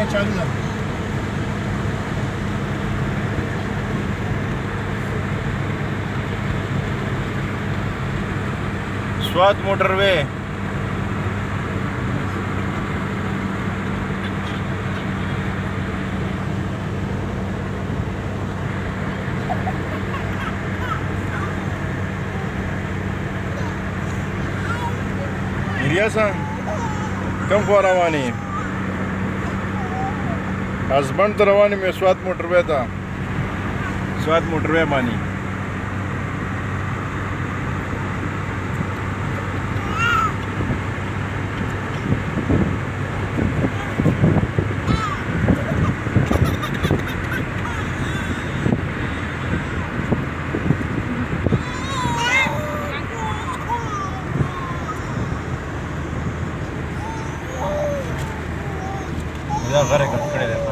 गाड्या चालू झाल्या. स्वात मोटरवे. Iriasa, कम को रवानी हस्बैंड तो रवानी में स्वात मोटरवे था. स्वात मोटरवे मानी घर खड़े रहता.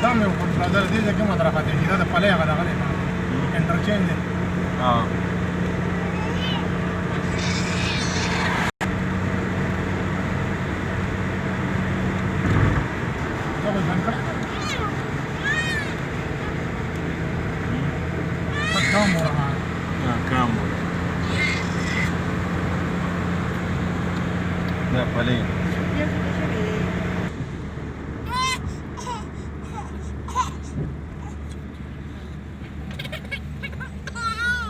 دام یو کنټرولر دی چې کومه طرفه دی دا د پلې هغه دغه دی انټرچینج دی.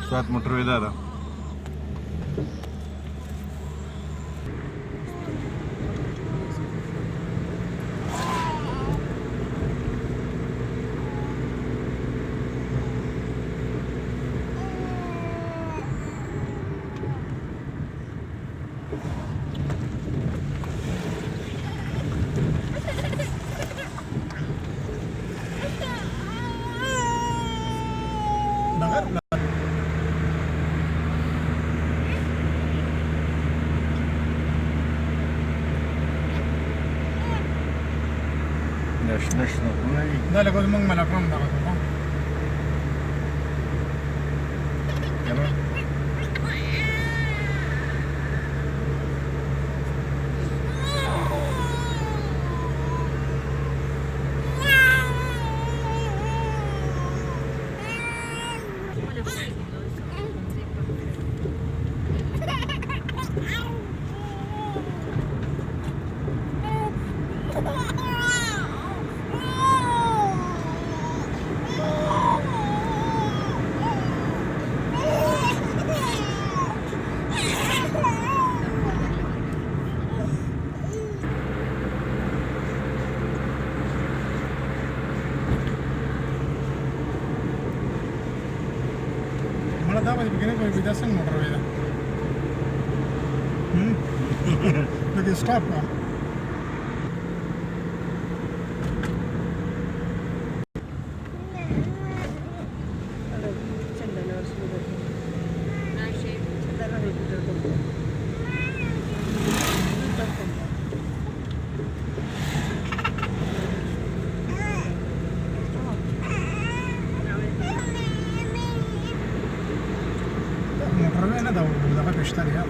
स्वात मोटरवे दादा نشنو دا لکه زمونږ ملکرم دغه ته دا به بګینه کوي دا څنګه موټر وای دا لکه سټاپ کا نه دا دغه پښتنه یا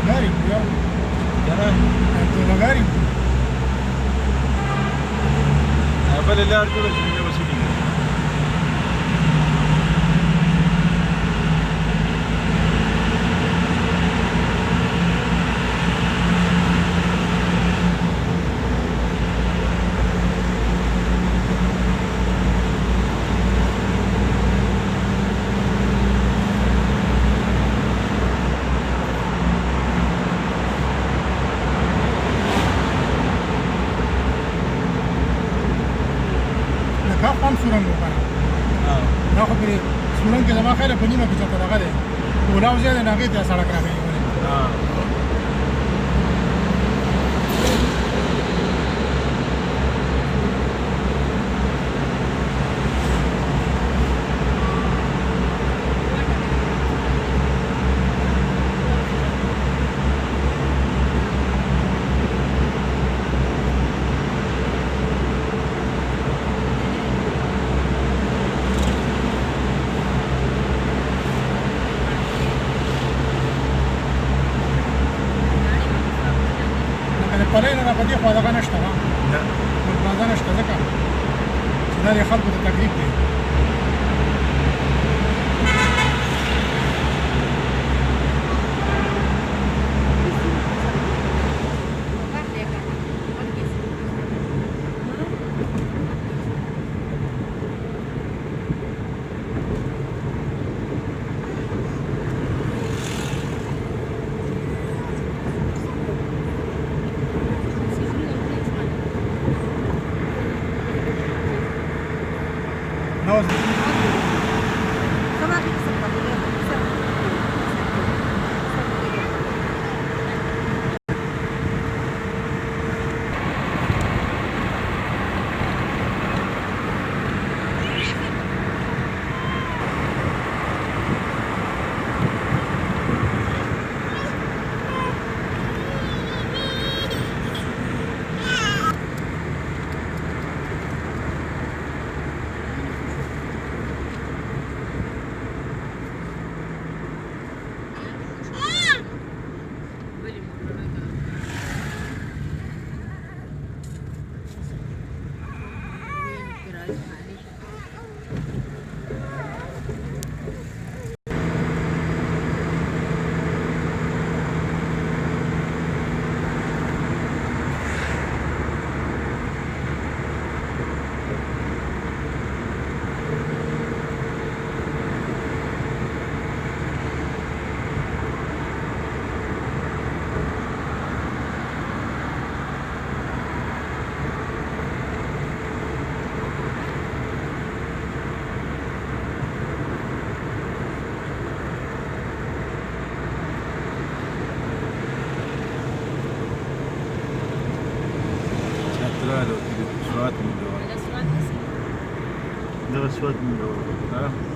gari cuidado. Dentro del gari. Vale, le arco de la basílica. دا خپل سورنګ وکړه دا خو پرې سورنګ کې زما خیره په نیمه کې چېرته دغه دی اولاو ځای دی نو هغې ته سړک راغلی پلۍ نه را په دې خوا دغه نشته ګل پلازه نشته ځکه چې دا د خلکو ته تکلیف دی نو ده سواد من دور